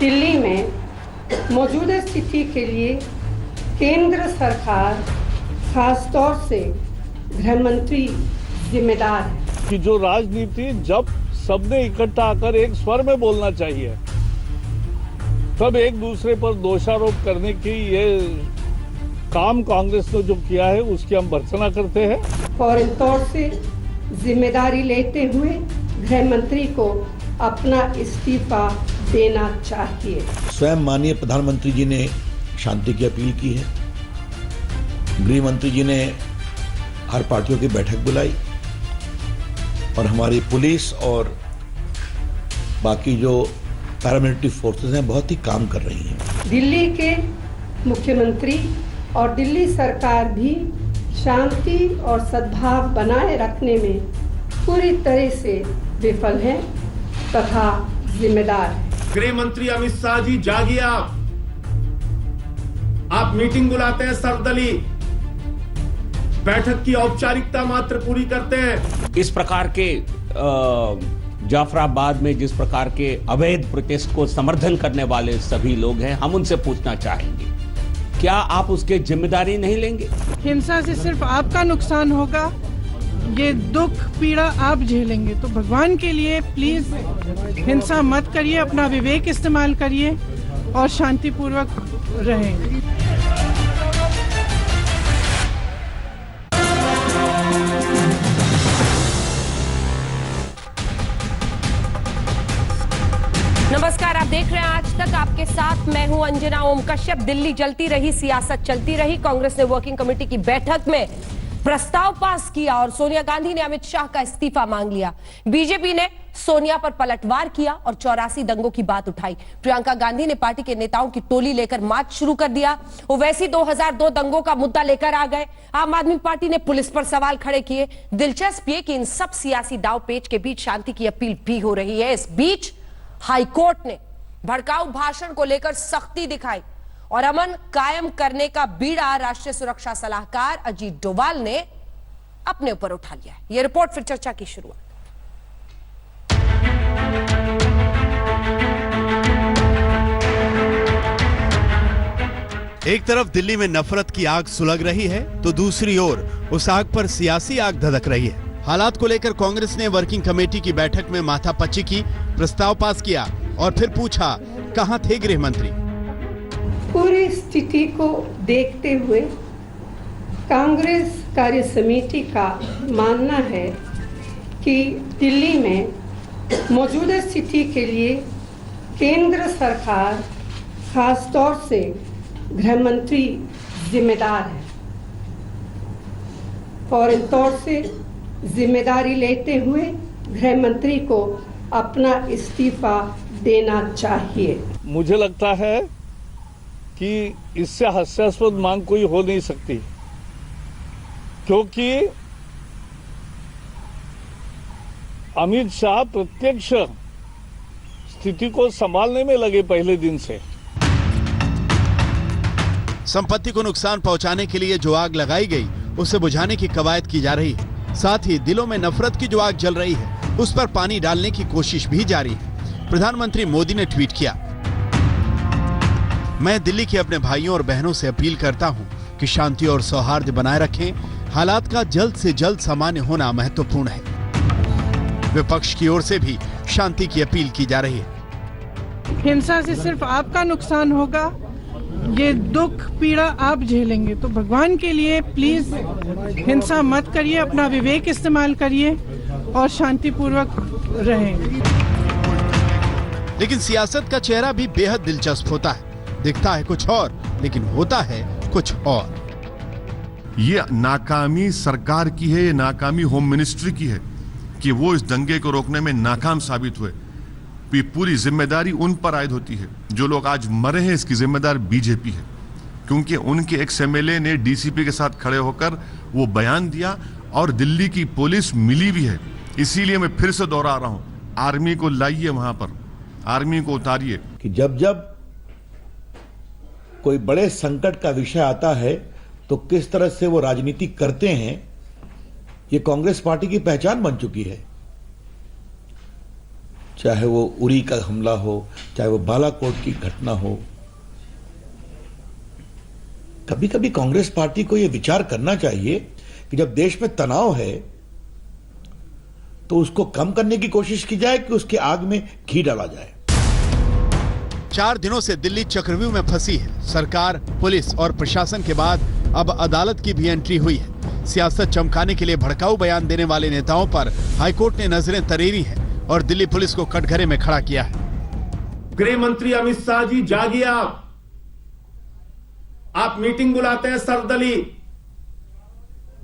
दिल्ली में मौजूदा स्थिति के लिए केंद्र सरकार खास तौर से गृह मंत्री जिम्मेदार है कि जो राजनीति जब सबने इकट्ठा आकर एक स्वर में बोलना चाहिए, तब एक दूसरे पर दोषारोप करने की ये काम कांग्रेस ने जो किया है उसकी हम भर्त्सना करते हैं। फौरन तौर से जिम्मेदारी लेते हुए गृह मंत्री को अपना इस्तीफा देना चाहिए। स्वयं माननीय प्रधानमंत्री जी ने शांति की अपील की है। गृह मंत्री जी ने हर पार्टियों की बैठक बुलाई और हमारी पुलिस और बाकी जो पैरामिलिट्री फोर्सेस हैं बहुत ही काम कर रही हैं। दिल्ली के मुख्यमंत्री और दिल्ली सरकार भी शांति और सद्भाव बनाए रखने में पूरी तरह से विफल है तथा जिम्मेदार है। गृह मंत्री अमित शाह जी जागिए। आप मीटिंग बुलाते हैं सर्वदलीय, बैठक की औपचारिकता मात्र पूरी करते हैं। इस प्रकार के जाफराबाद में जिस प्रकार के अवैध प्रोटेस्ट को समर्थन करने वाले सभी लोग हैं, हम उनसे पूछना चाहेंगे, क्या आप उसके जिम्मेदारी नहीं लेंगे? हिंसा से सिर्फ आपका नुकसान होगा, ये दुख पीड़ा आप झेलेंगे। तो भगवान के लिए प्लीज हिंसा मत करिए, अपना विवेक इस्तेमाल करिए और शांतिपूर्वक रहें। नमस्कार, आप देख रहे हैं आज तक। आपके साथ मैं हूं अंजना ओम कश्यप। दिल्ली जलती रही, सियासत चलती रही। कांग्रेस ने वर्किंग कमेटी की बैठक में प्रस्ताव पास किया और सोनिया गांधी ने अमित शाह का इस्तीफा मांग लिया। बीजेपी ने सोनिया पर पलटवार किया और 84 दंगों की बात उठाई। प्रियंका गांधी ने पार्टी के नेताओं की टोली लेकर मार्च शुरू कर दिया। ओवैसी 2002 दंगों का मुद्दा लेकर आ गए। आम आदमी पार्टी ने पुलिस पर सवाल खड़े किए। दिलचस्प ये कि इन सब सियासी दाव पेच के बीच शांति की अपील भी हो रही है। इस बीच हाईकोर्ट ने भड़काऊ भाषण को लेकर सख्ती दिखाई और अमन कायम करने का बीड़ा राष्ट्रीय सुरक्षा सलाहकार अजीत डोभाल ने अपने ऊपर उठा लिया है। यह रिपोर्ट फिर चर्चा की शुरुआत। एक तरफ दिल्ली में नफरत की आग सुलग रही है तो दूसरी ओर उस आग पर सियासी आग धधक रही है। हालात को लेकर कांग्रेस ने वर्किंग कमेटी की बैठक में माथापच्ची की, प्रस्ताव पास किया और फिर पूछा, कहां थे गृह मंत्री? पूरी स्थिति को देखते हुए कांग्रेस कार्य समिति का मानना है कि दिल्ली में मौजूदा स्थिति के लिए केंद्र सरकार खास तौर से गृह मंत्री जिम्मेदार है। फौरन तौर से जिम्मेदारी लेते हुए गृह मंत्री को अपना इस्तीफा देना चाहिए। मुझे लगता है कि इससे हास्यास्पद मांग कोई हो नहीं सकती, क्योंकि अमित शाह प्रत्यक्ष स्थिति को संभालने में लगे पहले दिन से। संपत्ति को नुकसान पहुंचाने के लिए जो आग लगाई गई उसे बुझाने की कवायद की जा रही है। साथ ही दिलों में नफरत की जो आग जल रही है उस पर पानी डालने की कोशिश भी जारी है। प्रधानमंत्री मोदी ने ट्वीट किया, मैं दिल्ली के अपने भाइयों और बहनों से अपील करता हूं कि शांति और सौहार्द बनाए रखें। हालात का जल्द से जल्द सामान्य होना महत्वपूर्ण है। विपक्ष की ओर से भी शांति की अपील की जा रही है। हिंसा से सिर्फ आपका नुकसान होगा, ये दुख पीड़ा आप झेलेंगे। तो भगवान के लिए प्लीज हिंसा मत करिए, अपना विवेक इस्तेमाल करिए और शांतिपूर्वक रहें। लेकिन सियासत का चेहरा भी बेहद दिलचस्प होता है। दिखता है कुछ और लेकिन होता है कुछ और। ये नाकामी सरकार की है, ये नाकामी होम मिनिस्ट्री की है कि वो इस दंगे को रोकने में नाकाम साबित हुए। पूरी जिम्मेदारी उन पर आयद होती है। जो लोग आज मरे हैं इसकी जिम्मेदार बीजेपी है, क्योंकि उनके एक्स एमएलए ने डीसीपी के साथ खड़े होकर वो बयान दिया और दिल्ली की पुलिस मिली भी है। इसीलिए मैं फिर से दोहरा रहा हूं, आर्मी को लाइए वहां पर, आर्मी को उतारिए। कि जब जब कोई बड़े संकट का विषय आता है तो किस तरह से वो राजनीति करते हैं, ये कांग्रेस पार्टी की पहचान बन चुकी है। चाहे वो उरी का हमला हो, चाहे वो बालाकोट की घटना हो। कभी कभी कांग्रेस पार्टी को यह विचार करना चाहिए कि जब देश में तनाव है तो उसको कम करने की कोशिश की जाए कि उसके आग में घी डाला जाए। 4 दिनों से दिल्ली चक्रव्यूह में फंसी है सरकार, पुलिस और प्रशासन के बाद अब अदालत की भी एंट्री हुई है। सियासत चमकाने के लिए भड़काऊ बयान देने वाले नेताओं पर हाईकोर्ट ने नजरें तरेरी हैं और दिल्ली पुलिस को कटघरे में खड़ा किया है। गृह मंत्री अमित शाह जी जागिए। आप मीटिंग बुलाते हैं सर्वदलीय,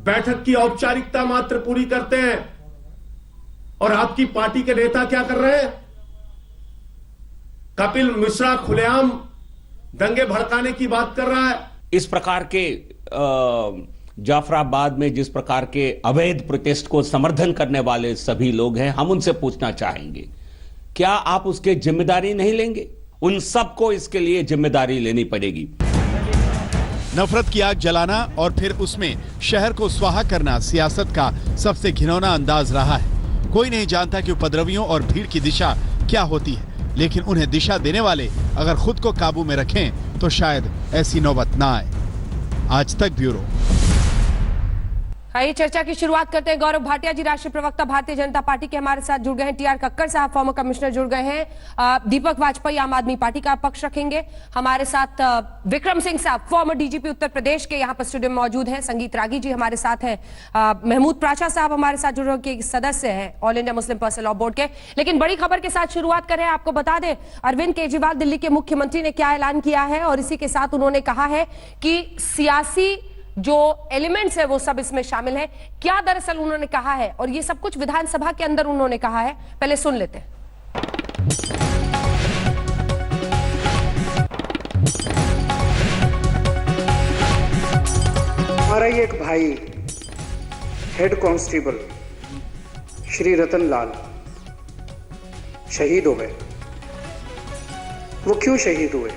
बैठक की औपचारिकता मात्र पूरी करते हैं, और आपकी पार्टी के नेता क्या कर रहे हैं? कपिल मिश्रा खुलेआम दंगे भड़काने की बात कर रहा है। इस प्रकार के जाफराबाद में जिस प्रकार के अवैध प्रोटेस्ट को समर्थन करने वाले सभी लोग हैं, हम उनसे पूछना चाहेंगे, क्या आप उसके जिम्मेदारी नहीं लेंगे? उन सबको इसके लिए जिम्मेदारी लेनी पड़ेगी। नफरत की आग जलाना और फिर उसमें शहर को स्वाहा करना सियासत का सबसे घिनौना अंदाज रहा है। कोई नहीं जानता कि उपद्रवियों और भीड़ की दिशा क्या होती है, लेकिन उन्हें दिशा देने वाले अगर खुद को काबू में रखें तो शायद ऐसी नौबत ना आए। आज तक ब्यूरो। आइए चर्चा की शुरुआत करते हैं। गौरव भाटिया जी, राष्ट्रीय प्रवक्ता भारतीय जनता पार्टी के हमारे साथ जुड़ गए हैं। टीआर कक्कर साहब, फॉर्मर कमिश्नर, जुड़ गए हैं। दीपक वाजपेयी आम आदमी पार्टी का पक्ष रखेंगे। हमारे साथ विक्रम सिंह साहब, फॉर्मर डीजीपी उत्तर प्रदेश के, यहाँ पर स्टूडियो में मौजूद हैं। संगीत रागी जी हमारे साथ हैं। महमूद प्राचा साहब हमारे साथ जुड़ के सदस्य हैं all India Muslim personal law board के। लेकिन बड़ी खबर के साथ शुरुआत करें। आपको बता दें, अरविंद केजरीवाल दिल्ली के मुख्यमंत्री ने क्या ऐलान किया है, और इसी के साथ उन्होंने कहा है कि सियासी जो एलिमेंट्स है वो सब इसमें शामिल है। क्या दरअसल उन्होंने कहा है, और ये सब कुछ विधानसभा के अंदर उन्होंने कहा है, पहले सुन लेते हैं। हमारा ही एक भाई हेड कांस्टेबल श्री रतन लाल शहीद हो गए। वो क्यों शहीद हुए?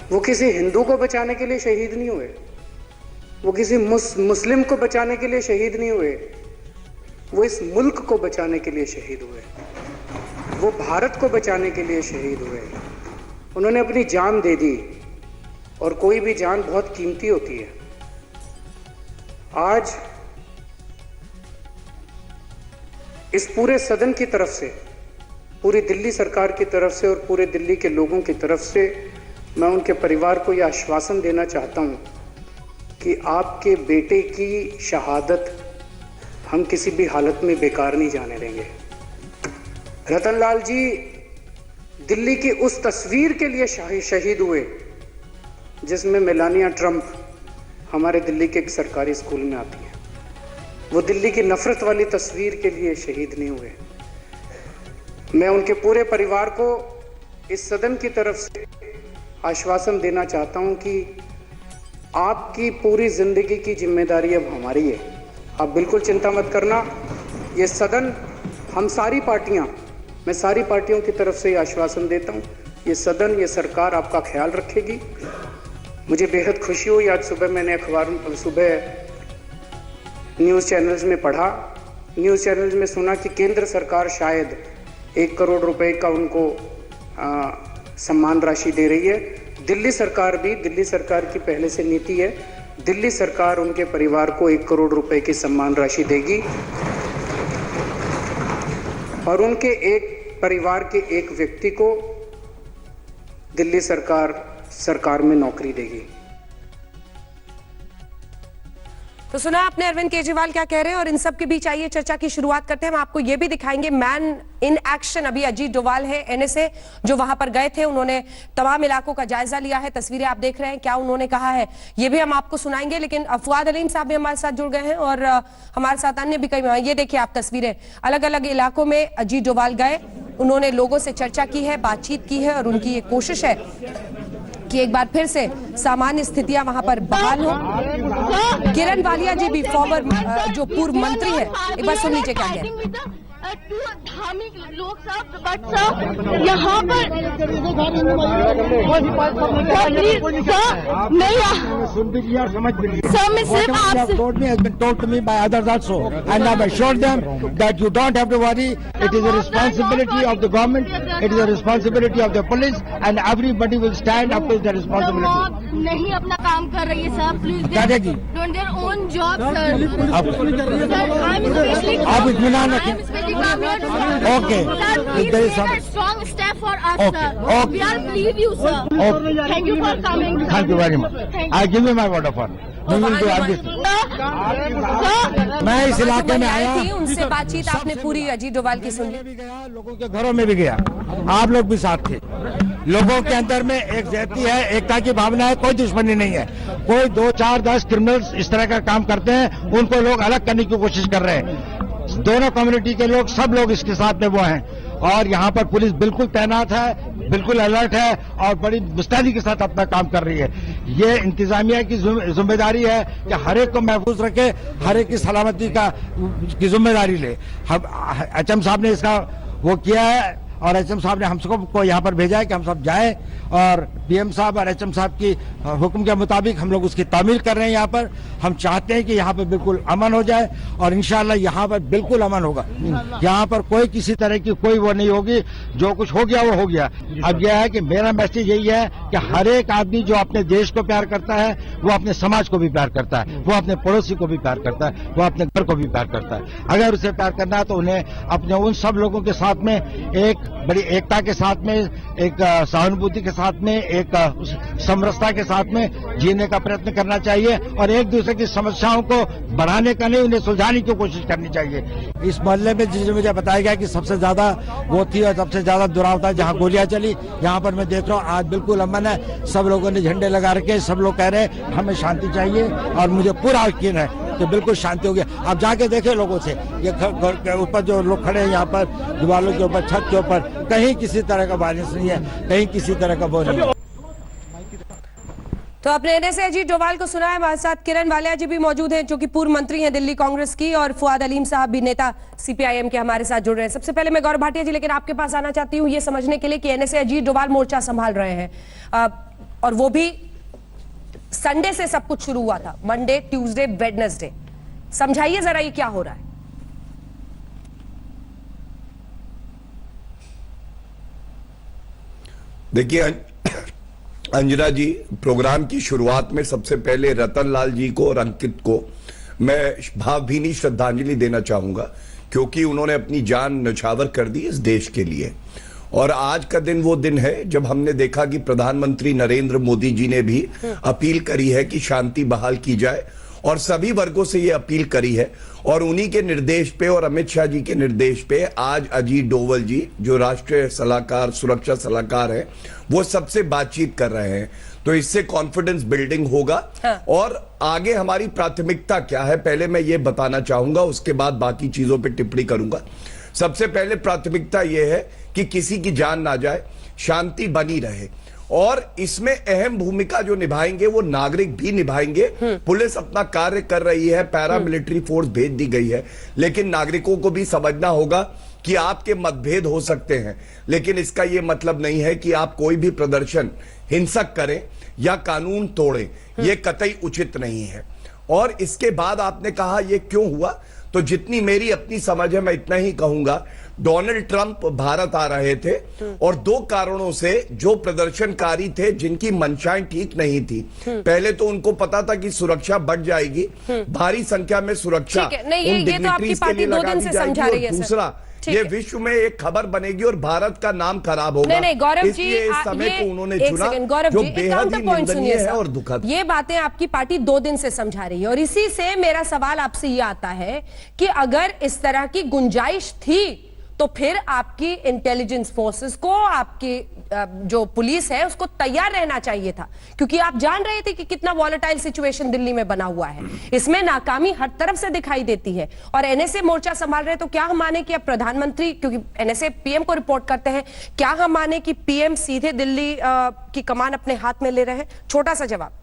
वो किसी हिंदू को बचाने के लिए शहीद नहीं हुए, वो किसी मुस्लिम को बचाने के लिए शहीद नहीं हुए, वो इस मुल्क को बचाने के लिए शहीद हुए, वो भारत को बचाने के लिए शहीद हुए। उन्होंने अपनी जान दे दी, और कोई भी जान बहुत कीमती होती है। आज इस पूरे सदन की तरफ से, पूरी दिल्ली सरकार की तरफ से और पूरे दिल्ली के लोगों की तरफ से मैं उनके परिवार को यह आश्वासन देना चाहता हूं कि आपके बेटे की शहादत हम किसी भी हालत में बेकार नहीं जाने देंगे। रतनलाल जी दिल्ली की उस तस्वीर के लिए शहीद हुए जिसमें मेलानिया ट्रंप हमारे दिल्ली के एक सरकारी स्कूल में आती है। वो दिल्ली की नफरत वाली तस्वीर के लिए शहीद नहीं हुए। मैं उनके पूरे परिवार को इस सदन की तरफ से आश्वासन देना चाहता हूं कि आपकी पूरी जिंदगी की जिम्मेदारी अब हमारी है। आप बिल्कुल चिंता मत करना। ये सदन, हम सारी पार्टियां, मैं सारी पार्टियों की तरफ से आश्वासन देता हूं, ये सदन, ये सरकार आपका ख्याल रखेगी। मुझे बेहद खुशी हुई, आज सुबह मैंने न्यूज़ चैनल्स में पढ़ा, न्यूज़ चैनल्स में सुना कि केंद्र सरकार शायद 1 करोड़ रुपए का उनको सम्मान राशि दे रही है। दिल्ली सरकार भी, दिल्ली सरकार की पहले से नीति है, दिल्ली सरकार उनके परिवार को 1 करोड़ रुपए की सम्मान राशि देगी, और उनके एक परिवार के एक व्यक्ति को दिल्ली सरकार में नौकरी देगी। तो सुना आपने अरविंद केजरीवाल क्या कह रहे हैं, और इन सब के बीच आइए चर्चा की शुरुआत करते हैं। हम आपको ये भी दिखाएंगे मैन इन एक्शन। अभी अजीत डोवाल है एनएसए जो वहां पर गए थे, उन्होंने तमाम इलाकों का जायजा लिया है। तस्वीरें आप देख रहे हैं, क्या उन्होंने कहा है ये भी हम आपको सुनाएंगे। लेकिन फवाद अलीम साहब भी हमारे साथ जुड़ गए हैं, और हमारे साथ अन्य भी कई। ये देखिए आप तस्वीरें, अलग अलग इलाकों में अजीत डोवाल गए, उन्होंने लोगों से चर्चा की है, बातचीत की है, और उनकी ये कोशिश है कि एक बार फिर से सामान्य स्थितियां वहां पर बहाल हो। किरण वालिया जी भी फॉर्मर जो पूर्व मंत्री है, एक बार सुन लीजिए क्या कह रहे हैं। टू धार्मिक लोग सब बट सर यहाँ पर सर मैं सिर्फ आपसे told to me by others also, and I've assured them that you don't have to worry. It is a responsibility of the government, it is a responsibility of the police, and everybody will stand up to the responsibility. नहीं अपना काम कर रही है sir, please करेगी। Don't their own job sir. आप इत्मीनान रखें। Okay. There is some strong step for us, Okay. sir. Okay. We are believe you, sir. Okay. Thank you for coming. Thank you very much. I give you my word of honor. We will do everything. मैं इस इलाके में आया थी, उनसे बातचीत आपने पूरी अजीत डोभाल की सुन ली। भी गया, लोगों के घरों में भी गया, आप लोग भी साथ थे। लोगों के अंदर में एक ज़हती है, एकता की भावना है, कोई दुश्मनी नहीं है। कोई 2, 4, 10 क्रिमिनल्स इस तरह का काम करते हैं, उनको लोग अलग करने की कोशिश कर रहे हैं। दोनों कम्युनिटी के लोग, सब लोग इसके साथ में वो हैं, और यहाँ पर पुलिस बिल्कुल तैनात है, बिल्कुल अलर्ट है और बड़ी मुस्तैदी के साथ अपना काम कर रही है। ये इंतजामिया की जिम्मेदारी है कि हर एक को महफूज रखे, हर एक की सलामती की जिम्मेदारी ले। हम एचएम साहब ने इसका वो किया है, और एचएम साहब ने हम सबको यहाँ पर भेजा है कि हम सब जाएं, और पीएम साहब और एचएम साहब की हुक्म के मुताबिक हम लोग उसकी तामील कर रहे हैं। यहाँ पर हम चाहते हैं कि यहाँ पर बिल्कुल अमन हो जाए, और इंशाल्लाह यहाँ पर बिल्कुल अमन होगा। यहाँ पर कोई किसी तरह की कोई वो नहीं होगी, जो कुछ हो गया वो हो गया। अब यह है कि मेरा मैसेज यही है कि हर एक आदमी जो अपने देश को प्यार करता है, वो अपने समाज को भी प्यार करता है, वो अपने पड़ोसी को भी प्यार करता है, वो अपने घर को भी प्यार करता है। अगर उसे प्यार करना है तो उन्हें अपने उन सब लोगों के साथ में एक बड़ी एकता के साथ में, एक सहानुभूति के साथ में, एक समरसता के साथ में जीने का प्रयत्न करना चाहिए, और एक दूसरे की समस्याओं को बढ़ाने का नहीं, उन्हें सुलझाने की कोशिश करनी चाहिए। इस मोहल्ले में जिसे मुझे बताया गया कि सबसे ज्यादा वो थी और सबसे ज्यादा दुराव था जहां गोलियां चली, यहाँ पर मैं देख रहा हूँ आज बिल्कुल अमन है। सब लोगों ने झंडे लगा रखे, सब लोग कह रहे हैं हमें शांति चाहिए, और मुझे पूरा यकीन है कि बिल्कुल शांति हो गया। आप जाके देखें लोगों से, ये घर के ऊपर जो लोग खड़े हैं यहाँ पर दीवारों के ऊपर, छत के ऊपर, कहीं किसी तरह का वायलेंस नहीं है, कहीं किसी तरह का वो नहीं है। तो अपने एनएसए अजीत डोभाल को सुना है। हमारे साथ किरण वालिया जी भी मौजूद हैं, जो कि पूर्व मंत्री हैं दिल्ली कांग्रेस की, और फुआद अलीम साहब भी नेता सीपीआईएम के हमारे साथ जुड़ रहे हैं। सबसे पहले मैं गौरव भाटिया जी लेकिन आपके पास आना चाहती हूँ ये समझने के लिए कि एनएसए अजीत डोभाल मोर्चा संभाल रहे हैं, और वो भी संडे से सब कुछ शुरू हुआ था, मंडे, ट्यूसडे, वेडनेसडे। समझाइए जरा ये क्या हो रहा है। देखिए अंजना जी, प्रोग्राम की शुरुआत में सबसे पहले रतन लाल जी को और अंकित को मैं भावभीनी श्रद्धांजलि देना चाहूंगा, क्योंकि उन्होंने अपनी जान न्यौछावर कर दी इस देश के लिए। और आज का दिन वो दिन है जब हमने देखा कि प्रधानमंत्री नरेंद्र मोदी जी ने भी अपील करी है कि शांति बहाल की जाए, और सभी वर्गों से ये अपील करी है। और उन्हीं के निर्देश पे और अमित शाह जी के निर्देश पे आज अजीत डोभाल जी, जो राष्ट्रीय सलाहकार, सुरक्षा सलाहकार हैं, वो सबसे बातचीत कर रहे हैं। तो इससे कॉन्फिडेंस बिल्डिंग होगा। हाँ। और आगे हमारी प्राथमिकता क्या है, पहले मैं ये बताना चाहूंगा, उसके बाद बाकी चीजों पे टिप्पणी करूंगा। सबसे पहले प्राथमिकता यह है कि किसी की जान ना जाए, शांति बनी रहे, और इसमें अहम भूमिका जो निभाएंगे वो नागरिक भी निभाएंगे। पुलिस अपना कार्य कर रही है, पैरामिलिट्री फोर्स भेज दी गई है, लेकिन नागरिकों को भी समझना होगा कि आपके मतभेद हो सकते हैं, लेकिन इसका यह मतलब नहीं है कि आप कोई भी प्रदर्शन हिंसक करें या कानून तोड़ें, यह कतई उचित नहीं है। और इसके बाद आपने कहा यह क्यों हुआ, तो जितनी मेरी अपनी समझ है मैं इतना ही कहूंगा। डोनाल्ड ट्रंप भारत आ रहे थे, और दो कारणों से जो प्रदर्शनकारी थे जिनकी मंशाएं ठीक नहीं थी, पहले तो उनको पता था कि सुरक्षा बढ़ जाएगी, भारी संख्या में सुरक्षा उन डिग्निटरीज के लिए लगा दी जाएगी, और दूसरा ये विश्व में एक खबर बनेगी और भारत का नाम खराब होगा। नहीं गौरव जी, इस समय को उन्होंने चुना जो बेहद ही निंदनीय है और दुखद। ये बातें आपकी पार्टी 2 दिन से समझा रही है, और इसी से मेरा सवाल आपसे ये आता है कि अगर इस तरह की गुंजाइश थी तो फिर आपकी इंटेलिजेंस फोर्सेस को, आपकी जो पुलिस है उसको तैयार रहना चाहिए था, क्योंकि आप जान रहे थे कि कितना वॉलेटाइल सिचुएशन दिल्ली में बना हुआ है। इसमें नाकामी हर तरफ से दिखाई देती है, और एनएसए मोर्चा संभाल रहे, तो क्या हम माने कि अब प्रधानमंत्री, क्योंकि एनएसए पीएम को रिपोर्ट करते हैं, क्या हम माने कि पीएम सीधे दिल्ली की कमान अपने हाथ में ले रहे हैं? छोटा सा जवाब।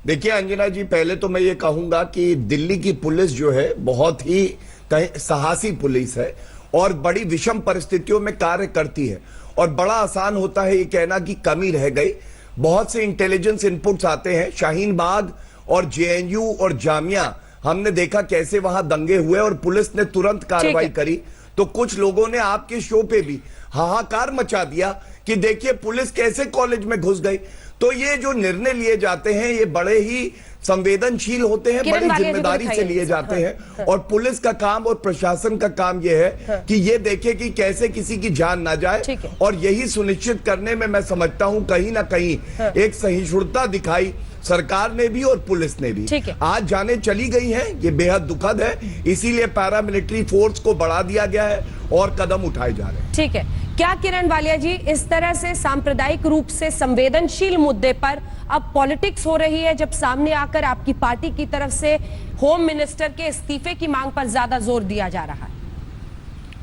देखिए अंजना जी, पहले तो मैं ये कहूंगा कि दिल्ली की पुलिस जो है बहुत ही साहसी पुलिस है और बड़ी विषम परिस्थितियों में कार्य करती है। और बड़ा आसान होता है ये कहना कि कमी रह गई। बहुत से इंटेलिजेंस इनपुट्स आते हैं। शाहीन बाग और जेएनयू और जामिया, हमने देखा कैसे वहां दंगे हुए और पुलिस ने तुरंत कार्रवाई करी। तो कुछ लोगों ने आपके शो पे भी हाहाकार मचा दिया कि देखिए पुलिस कैसे कॉलेज में घुस गई। तो ये जो निर्णय लिए जाते हैं ये बड़े ही संवेदनशील होते हैं, बड़ी जिम्मेदारी से लिए जाते हैं। और पुलिस का काम और प्रशासन का काम यह है कि ये देखे कि कैसे किसी की जान ना जाए, और यही सुनिश्चित करने में मैं समझता हूं कहीं ना कहीं एक सहिष्णुता दिखाई सरकार ने भी और पुलिस ने भी। आज जाने चली गई हैं, ये बेहद दुखद है। इसीलिए पैरामिलिट्री फोर्स को बढ़ा दिया गया है और कदम उठाए जा रहे हैं। ठीक है, क्या किरण वालिया जी इस तरह से सांप्रदायिक रूप से संवेदनशील मुद्दे पर अब पॉलिटिक्स हो रही है, जब सामने आकर आपकी पार्टी की तरफ से होम मिनिस्टर के इस्तीफे की मांग पर ज्यादा जोर दिया जा रहा है?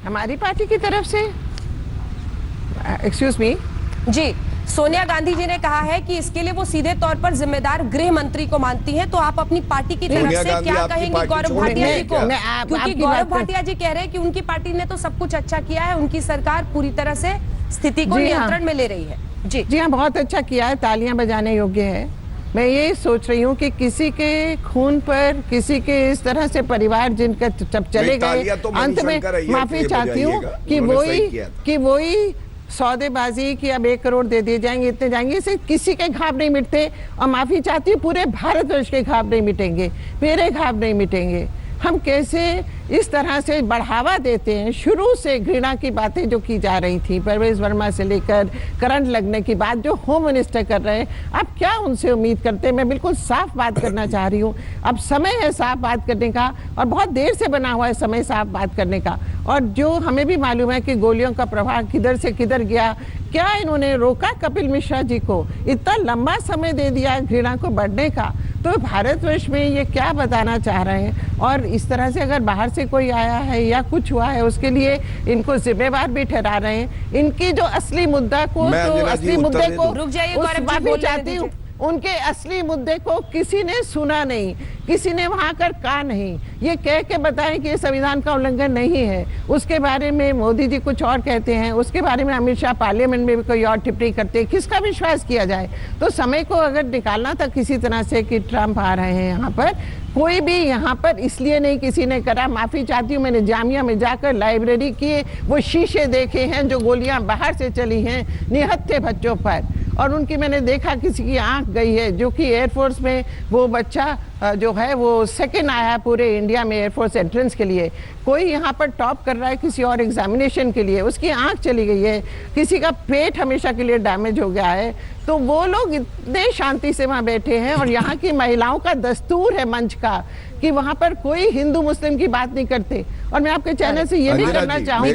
हमारी पार्टी की तरफ से, एक्सक्यूज मी जी, सोनिया गांधी जी ने कहा है कि इसके लिए वो सीधे तौर पर जिम्मेदार गृह मंत्री को मानती हैं। तो आप अपनी पार्टी की तरफ से क्या कहेंगे गौरव भाटिया जी को? क्योंकि गौरव भाटिया जी कह रहे हैं कि उनकी पार्टी ने तो सब कुछ अच्छा किया है, उनकी सरकार पूरी तरह से स्थिति को नियंत्रण में ले रही है। जी हाँ, बहुत अच्छा किया है, तालियां बजाने योग्य है। मैं ये सोच रही हूँ कि किसी के खून पर, किसी के इस तरह से परिवार जिनका जब चले गए, अंत में माफी चाहती हूँ कि वही सौदेबाजी कि अब 1 करोड़ दे दिए जाएंगे, इतने जाएंगे, इससे किसी के घाव नहीं मिटते। और माफी चाहती हूँ, पूरे भारतवर्ष के घाव नहीं मिटेंगे, मेरे घाव नहीं मिटेंगे। हम कैसे इस तरह से बढ़ावा देते हैं। शुरू से घृणा की बातें जो की जा रही थी, परवेज वर्मा से लेकर करंट लगने की बात जो होम मिनिस्टर कर रहे हैं, अब क्या उनसे उम्मीद करते हैं? मैं बिल्कुल साफ बात करना चाह रही हूँ। अब समय है साफ बात करने का, और बहुत देर से बना हुआ है समय साफ बात करने का। और जो हमें भी मालूम है कि गोलियों का प्रभाव किधर से किधर गया, क्या इन्होंने रोका कपिल मिश्रा जी को? इतना लंबा समय दे दिया घृणा को बढ़ने का। तो भारतवर्ष में ये क्या बताना चाह रहे हैं? और इस तरह से अगर बाहर से कोई आया है या कुछ हुआ है, उसके लिए इनको जिम्मेवार भी ठहरा रहे हैं। इनकी जो असली मुद्दा को, तो असली मुद्दे को, रुक जाइए, माफी चाहती हूँ, उनके असली मुद्दे को किसी ने सुना नहीं, किसी ने वहां कर कहा नहीं। ये कह के बताएं कि ये संविधान का उल्लंघन नहीं है, उसके बारे में मोदी जी कुछ और कहते हैं, उसके बारे में अमित शाह पार्लियामेंट में भी कोई और टिप्पणी करते हैं। किसका विश्वास किया जाए? तो समय को अगर निकालना था किसी तरह से कि ट्रंप आ रहे हैं यहाँ पर, कोई भी यहाँ पर इसलिए नहीं किसी ने करा। माफी चाहती हूँ, मैंने जामिया में जाकर लाइब्रेरी की वो शीशे देखे हैं जो गोलियां बाहर से चली हैं निहत्थे बच्चों पर, और उनकी मैंने देखा किसी की आंख गई है, जो कि एयरफोर्स में वो बच्चा जो है वो सेकंड आया पूरे इंडिया में एयरफोर्स एंट्रेंस के लिए। कोई यहाँ पर टॉप कर रहा है किसी और एग्जामिनेशन के लिए, उसकी आंख चली गई है, किसी का पेट हमेशा के लिए डैमेज हो गया है। तो वो लोग इतने शांति से वहाँ बैठे हैं, और यहाँ की महिलाओं का दस्तूर है मंच का कि वहाँ पर कोई हिंदू मुस्लिम की बात नहीं करते। और मैं आपके चैनल से ये भी करना चाहूंगी,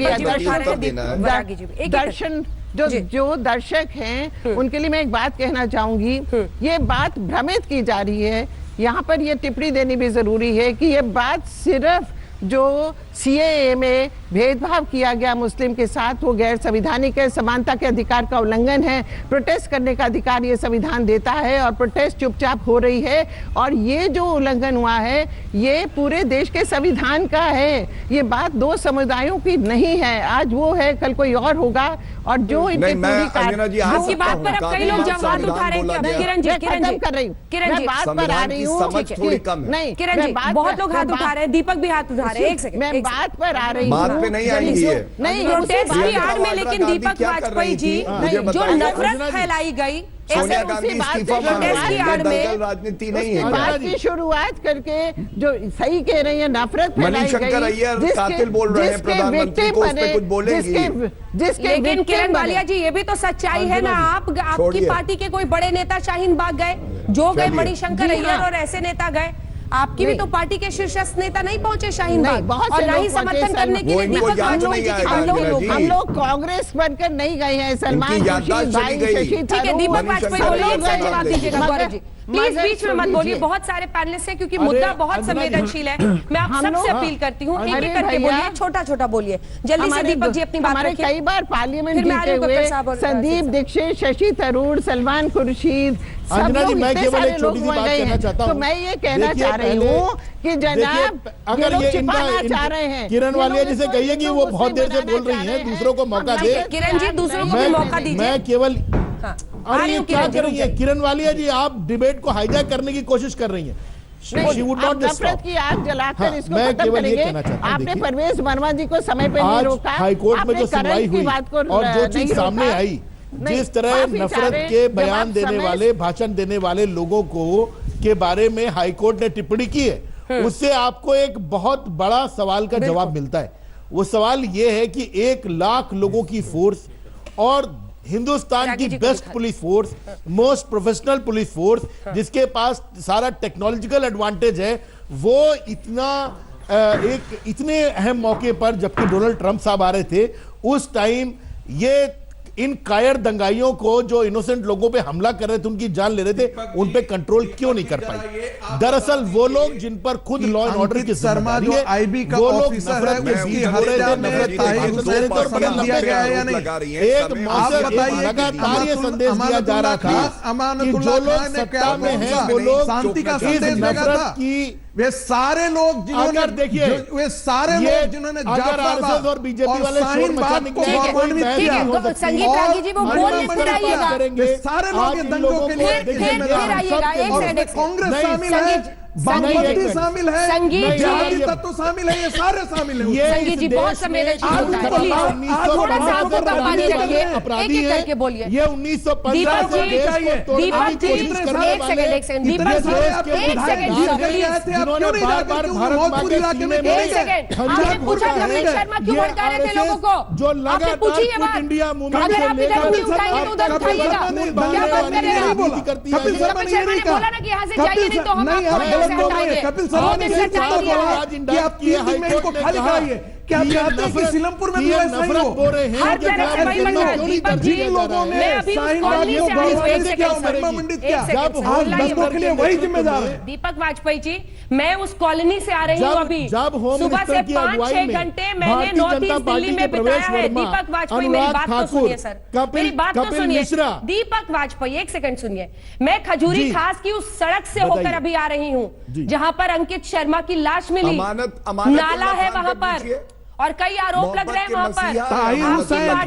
दर्शन जो दर्शक हैं उनके लिए मैं एक बात कहना चाहूंगी। ये बात भ्रमित की जा रही है, यहाँ पर ये टिप्पणी देनी भी जरूरी है कि ये बात सिर्फ जो सीएए में भेदभाव किया गया मुस्लिम के साथ, वो गैर संवैधानिक है, समानता के अधिकार का उल्लंघन है। प्रोटेस्ट करने का अधिकार ये संविधान देता है, और प्रोटेस्ट चुपचाप हो रही है। और ये जो उल्लंघन हुआ है ये पूरे देश के संविधान का है। ये बात दो समुदायों की नहीं है, आज वो है कल कोई और होगा। और जो इनकी पूरी आपकी बात पर अब कई लोग जवाब उठा रहे हैं। किरण जी कर रही हूँ, मैं बात पर आ रही हूँ। नहीं किरण जी, बहुत लोग हाथ उठा रहे हैं, दीपक भी हाथ उठा रहे हैं। एक सेकंड, मैं बात पर आ रही हूँ। बात पे नहीं आई है, नहीं प्रोटेस्ट की आड़ में, लेकिन दीपक वाजपेयी जी जो नफरत फैलाई गई, सोनिया गांधी इस्तीफा राजनीति नहीं है। बात की शुरुआत करके जो सही कह रही है, नफरत फैलाई गई, कातिल बोल रहे हैं प्रधानमंत्री को, उस पे कुछ बोलेंगे। लेकिन किरण वालिया जी, ये भी तो सच्चाई है ना। आपकी पार्टी के कोई बड़े नेता शाहीन बाग गए, जो गए मणिशंकर अय्यर और ऐसे नेता गए। आपकी भी तो पार्टी के शीर्षस्थ नेता नहीं पहुंचे शाहीन बाग, और ना ही समर्थन करने के लिए दीपक वाजपेयी जी की। हम लोग कांग्रेस बनकर नहीं गए हैं। सलमान खुर्शीद भाई, शशि ठीक है, दीपक वाजपेयी को लोग जवाब दीजिएगा गौरव जी। प्लीज बीच में मत बोलिए, बहुत सारे पैनलिस्ट हैं क्योंकि मुद्दा बहुत संवेदनशील है। मैं आप सबसे अपील करती हूँ एक एक करके बोलिए, छोटा छोटा बोलिए, जल्दी से दीपक जी अपनी बात रखिए। कई बार पार्लियामेंट जीते हुए संदीप दीक्षित, शशि थरूर, सलमान खुर्शीद, अंजना जी, मैं केवल एक छोटी सी बात कहना चाहता हूँ। तो मैं ये कहना चाह रही हूँ कि जनाब अगर ये चाह रहे हैं, किरण वालिया जी से कहिए कि वो बहुत देर से बोल रही हैं, दूसरों को मौका दे। किरण जी दूसरों को भी मौका दीजिए। मैं केवल अरे ये क्या कर रही है किरण वालिया जी, आप डिबेट को हाईजैक करने की कोशिश कर रही हैं। She would not just stop. की आग जलाकर इसको मैं खत्म केवल ये करेंगे। कहना चाहता हूं, आपने देखिए, परवेज वर्मा जी को समय पे नहीं रोका, हाईकोर्ट में जो सुनवाई हुई और जो चीज सामने आई, जिस तरह नफरत के बयान देने वाले, भाषण देने वाले लोगों को के बारे में हाईकोर्ट ने टिप्पणी की है, उससे आपको एक बहुत बड़ा सवाल का जवाब मिलता है। वो सवाल ये है कि 1 लाख लोगों की फोर्स और हिंदुस्तान की best police force, most professional police force, जिसके पास सारा टेक्नोलॉजिकल एडवांटेज है, वो इतने अहम मौके पर, जबकि डोनाल्ड ट्रंप साहब आ रहे थे उस टाइम, ये इन कायर दंगाइयों को जो इनोसेंट लोगों पे हमला कर रहे थे, उनकी जान ले रहे थे, उन पे कंट्रोल क्यों नहीं कर पाई? दरअसल वो लोग जिन पर खुद लॉ एंड ऑर्डर की जिम्मेदारी है, वो लोग नफरत के बीज हो रहे थे, नफरत के भाषण दे रहे थे और बड़े लंबे एक मौसम लगातार ये संदेश दिया जा रहा था कि जो लोग सत्ता में हैं वो लोग इस नफरत की, वे सारे लोग जिन्होंने, देखिए वे सारे लोग जिन्होंने आरएसएस और बीजेपी वाले शोर मचाने के लिए संगीत रागी जी वो बोलने से आइएगा, सारे लोग दंगों के लिए कांग्रेस शामिल है, वामपंथी शामिल है, जिहादी तत्व शामिल है, ये सारे शामिल है। संगीत जी बहुत संवेदनशील होता है, थोड़ा सा आपको कंपानी रखिए, एक एक करके बोलिए। ये 1915 से देश को तोड़ने की कोशिश करने वाले, एक सेकंड दीपक जी, एक सेकंड जिन्होंने बार-बार भारत माँ के सीने में आपने पूछा कपिल शर्मा क्यों भड़का रहे थे लोगों को, जो लगातार क्विट इंडिया मूवमेंट से लेकर उठाएंगे उधर उठाइएगा, क्या बात कर रहे हैं आप? कपिल शर्मा ने बोला ना कि यहाँ से जाइए नहीं तो हम कपिल शर्मा ने कि आप 3 दिन में इनको खाली कराइए। क्या आप चाहते हैं कि सीलमपुर में भी ऐसा हो? हर तरह से वही बन रहा है। दीपक जी, मैं अभी उस कॉलोनी से आई हूँ, एक सेकंड, वही जिम्मेदार है। दीपक वाजपेयी जी, मैं उस कॉलोनी से आ रही हूँ अभी, सुबह से 5-6 घंटे मैंने नॉर्थ ईस्ट दिल्ली में बिताया है। दीपक वाजपेयी, मेरी बात तो सुनिए सर, मेरी बात तो सुनिए। दीपक वाजपेयी, एक सेकंड सुनिए, मैं खजूरी खास की उस सड़क से होकर अभी आ रही हूँ जहाँ पर अंकित शर्मा की लाश मिली, नाला है वहां पर और कई आरोप लग रहे हैं वहां पर। ताहिर हुसैन,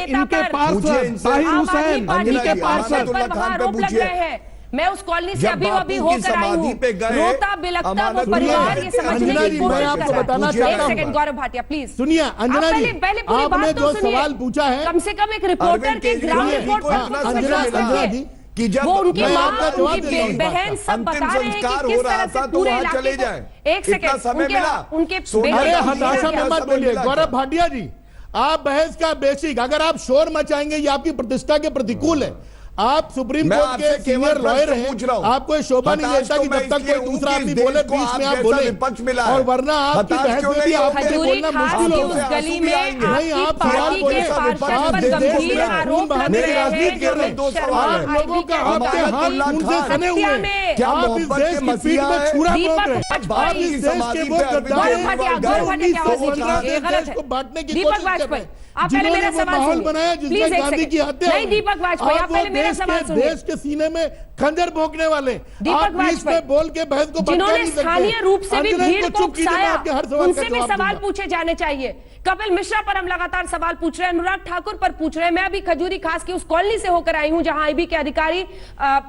इनके पार्षद, ताहिर हुसैन, इनके पार्षद पर वहां आरोप लग रहे हैं। मैं उस कॉलोनी से अभी होकर आई हूँ, रोता बिलखता वो परिवार ये समझने की कोशिश कर रहा है। एक सेकंड गौरव भाटिया प्लीज सुनिए। अंजना जी, पहले पूरी बात तो सुनिए, सवाल पूछा है, कम से कम एक रिपोर्टर के ग्राउंड रिपोर्ट पर कि जब वो उनकी माँ, उनकी बहन सब बता रहे हैं कि किस तरह से पूरे इलाके को। एक सेकंड, उनके अरे हताशा में मत बोलिए गौरव भाटिया जी, आप बहस का बेसिक, अगर आप शोर मचाएंगे ये आपकी प्रतिष्ठा के प्रतिकूल है। आप सुप्रीम कोर्ट के सीनियर लॉयर हैं, आपको शोभा नहीं देता कि जब तक कोई दूसरा आदमी बोले बीच में आप बोले, और वरना आपकी बहस में भी आपको बोलना मुश्किल होगा। नहीं, आप सवाल बोले, आप देश में खून बहाने की राजनीति कर रहे हैं, आप लोगों का आपके हाथ खून से सने हुए हैं, आप इस देश की पीठ में छुरा ठोक रहे हैं, आप इस देश के वो गद्दार देश को बांटने की कोशिश कर रहे हैं, जिन्होंने वो माहौल बनाया जिसमें गांधी की हत्या हुई। दीपक वाजपेयी, आप पहले मेरा सवाल सुनिए। देश के सीने में खंजर भोंकने वाले आप बीच में बोल के बहस को जिन्होंने स्थानीय रूप से भी भीड़ को उकसाया, उनसे भी सवाल पूछे जाने चाहिए। कपिल मिश्रा पर हम लगातार सवाल पूछ रहे हैं, अनुराग ठाकुर पर पूछ रहे हैं। मैं अभी खजूरी खास की उस कॉलोनी से होकर आई हूं जहां आईबी के अधिकारी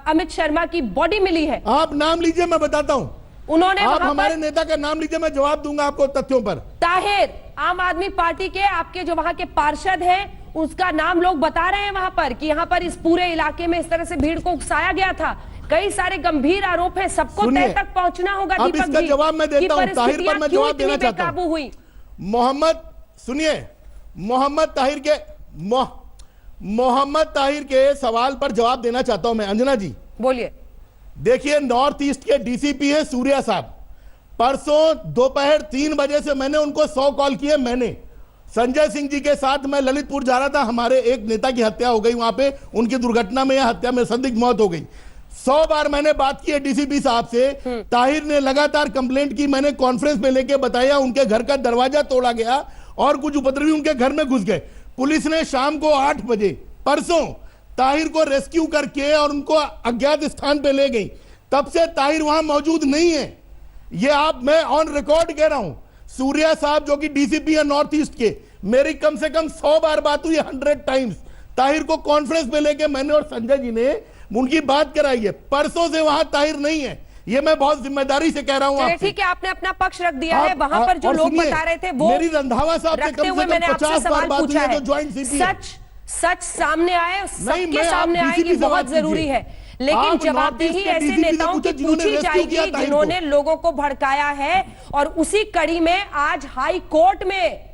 अमित शर्मा की बॉडी मिली है। आप नाम लीजिए, मैं बताता हूं। उन्होंने आप हमारे नेता का नाम लीजिए, मैं जवाब दूंगा आपको तथ्यों पर। ताहिर, आम आदमी पार्टी के आपके जो वहां के पार्षद हैं, उसका नाम लोग बता रहे हैं वहां पर कि यहां पर इस पूरे इलाके में इस तरह से भीड़ को उकसाया गया था। कई सारे गंभीर आरोप हैं, सबको तय तक पहुंचना होगा। अब इसका जवाब मैं देता हूं, ताहिर पर मैं जवाब देना चाहता हूं। हुई मोहम्मद, सुनिए, मोहम्मद ताहिर के सवाल पर जवाब देना चाहता हूं मैं। अंजना जी बोलिए। देखिए, नॉर्थ ईस्ट के डीसीपी है सूर्या साहब, परसों दोपहर 3 बजे से मैंने उनको 100 कॉल किए। मैंने संजय सिंह जी के साथ मैं ललितपुर जा रहा था, हमारे एक नेता की हत्या हो गई वहां पे, उनकी दुर्घटना में या हत्या में संदिग्ध मौत हो गई। 100 बार मैंने बात की है डीसीपी साहब से। ताहिर ने लगातार कंप्लेंट की, मैंने कॉन्फ्रेंस में लेके बताया, उनके घर का दरवाजा तोड़ा गया और कुछ उपद्रवी उनके घर में घुस गए। पुलिस ने शाम को 8 बजे परसों ताहिर को रेस्क्यू करके और उनको अज्ञात स्थान पे ले गई। तब से ताहिर वहां मौजूद नहीं है। ये मैं ऑन रिकॉर्ड कह रहा हूं। सूर्या साहब जो कि डीसीपी है नॉर्थ ईस्ट के, मेरी कम से कम 100 बार बात हुई, 100 टाइम्स। ताहिर को कॉन्फ्रेंस में लेके मैंने और संजय जी ने उनकी बात कराई है। परसों से वहां ताहिर नहीं है। ये मैं बहुत जिम्मेदारी से कह रहा हूं। ठीक है, आपने अपना पक्ष रख दिया है। वहां पर जो लोग बता रहे थे वो मेरी रंधावा साहब से कम से कम 50 बार बात हुई है, जो ज्वाइंट सीपी है। सच सामने आए, सबके सामने आएगी, बहुत जरूरी है। लेकिन जवाबदेही ऐसे नेताओं की पूछी जाएगी जिन्होंने लोगों को भड़काया है। और उसी कड़ी में आज हाई कोर्ट में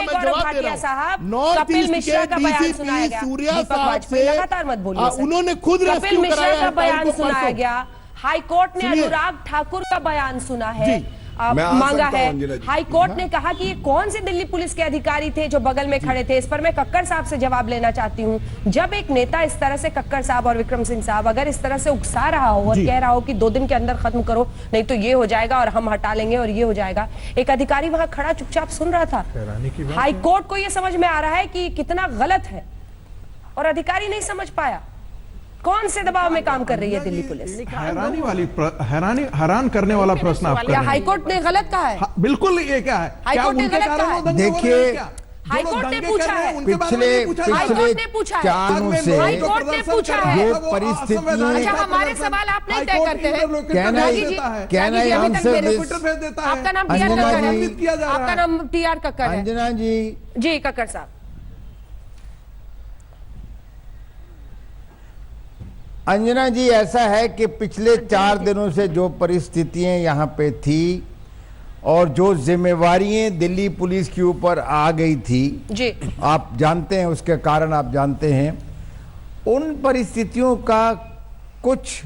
गौरव भाटिया साहब, कपिल मिश्रा का बयान सुनाया गया। दीपक वाजपेयी लगातार मत बोलिए। उन्होंने खुद कपिल मिश्रा का बयान सुनाया गया। हाई कोर्ट ने अनुराग ठाकुर का बयान सुना है, मांगा है। हाई कोर्ट ने कहा कि ये कौन से दिल्ली पुलिस के अधिकारी थे जो बगल में खड़े थे। इस पर मैं कक्कड़ साहब से जवाब लेना चाहती हूँ। जब एक नेता इस तरह से, कक्कड़ साहब और विक्रम सिंह साहब, अगर इस तरह से उकसा रहा हो और कह रहा हो कि 2 दिन के अंदर खत्म करो, नहीं तो ये हो जाएगा और हम हटा लेंगे और ये हो जाएगा। एक अधिकारी वहां खड़ा चुपचाप सुन रहा था। हाई कोर्ट को यह समझ में आ रहा है कि कितना गलत है और अधिकारी नहीं समझ पाया। कौन से दबाव में काम कर रही है दिल्ली पुलिस? हैरान करने वाला प्रश्न आप कर रहे हैं। हाईकोर्ट ने गलत कहा है? बिल्कुल, ये क्या है? हाईकोर्ट ने गलत कहा है? देखिए, हाईकोर्ट ने पूछा है, पिछले 4 दिनों से हाईकोर्ट ने पूछा है जो परिस्थितियां। अच्छा, हमारे सवाल आप नहीं तय करते हैं। आपका नाम टीआर कक्कड़ है। आपका नाम टीआर कक्कड़ है। अंजना जी कक्कड़ साहब, अंजना जी, ऐसा है कि पिछले 4 दिनों से जो परिस्थितियां यहाँ पे थी और जो जिम्मेवारियां दिल्ली पुलिस के ऊपर आ गई थी जी, आप जानते हैं, उसके कारण आप जानते हैं। उन परिस्थितियों का कुछ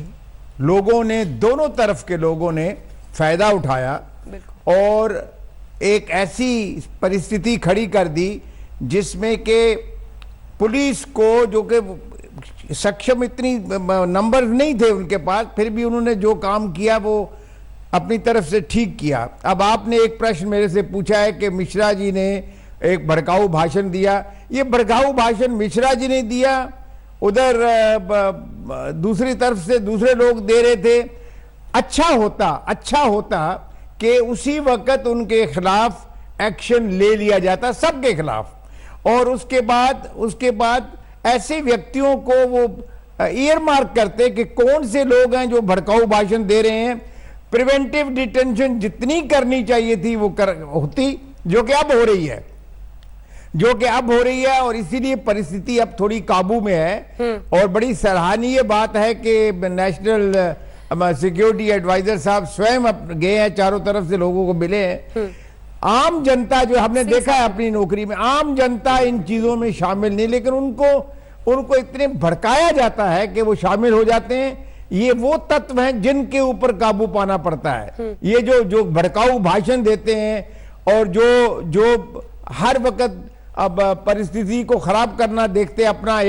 लोगों ने, दोनों तरफ के लोगों ने फायदा उठाया और एक ऐसी परिस्थिति खड़ी कर दी जिसमें कि पुलिस को, जो कि सक्षम इतनी नंबर नहीं थे उनके पास, फिर भी उन्होंने जो काम किया वो अपनी तरफ से ठीक किया। अब आपने एक प्रश्न मेरे से पूछा है कि मिश्रा जी ने एक भड़काऊ भाषण दिया। ये भड़काऊ भाषण मिश्रा जी ने दिया, उधर दूसरी तरफ से दूसरे लोग दे रहे थे। अच्छा होता कि उसी वक्त उनके खिलाफ एक्शन ले लिया जाता, सबके खिलाफ। और उसके बाद ऐसे व्यक्तियों को वो ईयर मार्क करते कि कौन से लोग हैं जो भड़काऊ भाषण दे रहे हैं। प्रिवेंटिव डिटेंशन जितनी करनी चाहिए थी वो होती, जो कि अब हो रही है और इसीलिए परिस्थिति अब थोड़ी काबू में है। और बड़ी सराहनीय बात है कि नेशनल सिक्योरिटी एडवाइजर साहब स्वयं गए हैं, चारों तरफ से लोगों को मिले हैं। आम जनता, जो हमने देखा है अपनी नौकरी में, आम जनता इन चीजों में शामिल नहीं, लेकिन उनको इतने भड़काया जाता है कि वो शामिल हो जाते हैं। ये वो तत्व हैं जिनके ऊपर काबू पाना पड़ता है। ये जो भड़काऊ भाषण देते हैं और जो हर वक्त अब परिस्थिति को खराब करना देखते अपना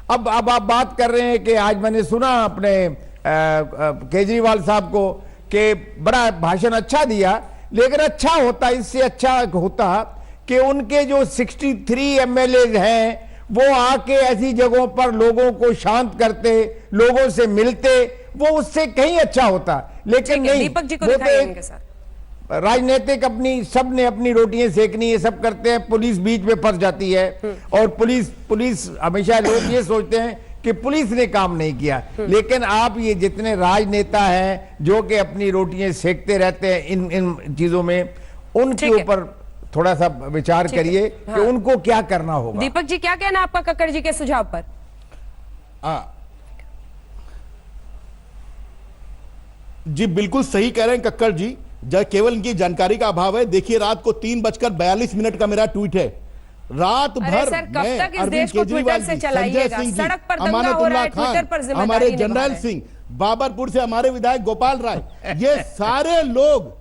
अब आप बात कर रहे हैं कि आज मैंने सुना अपने केजरीवाल साहब को कि बड़ा भाषण अच्छा दिया, लेकिन इससे अच्छा होता कि उनके जो 63 एमएलए हैं वो आके ऐसी जगहों पर लोगों को शांत करते, लोगों से मिलते, वो उससे कहीं अच्छा होता। लेकिन नहीं, दीपक जी को दिखाएंगे सर। राजनीतिक सबने अपनी रोटियां सेकनी है, सब करते हैं, पुलिस बीच में फंस जाती है। और पुलिस हमेशा लोग ये सोचते हैं कि पुलिस ने काम नहीं किया, लेकिन आप ये जितने राजनेता हैं जो कि अपनी रोटियां सेकते रहते हैं इन चीजों में, उनके ऊपर थोड़ा सा विचार करिए कि उनको क्या करना होगा। दीपक जी, क्या कहना आपका कक्कड़ जी के सुझाव पर? जी बिल्कुल सही कह रहे हैं कक्कड़ जी, केवल इनकी जानकारी का अभाव है। देखिए, रात को 3:42 का मेरा ट्वीट है। रात भर मैं अरविंद केजरीवाल जी, संजय सिंह जी, अमानतुल्लाह खान, हमारे जनरल सिंह, बाबरपुर से हमारे विधायक गोपाल राय, ये सारे लोग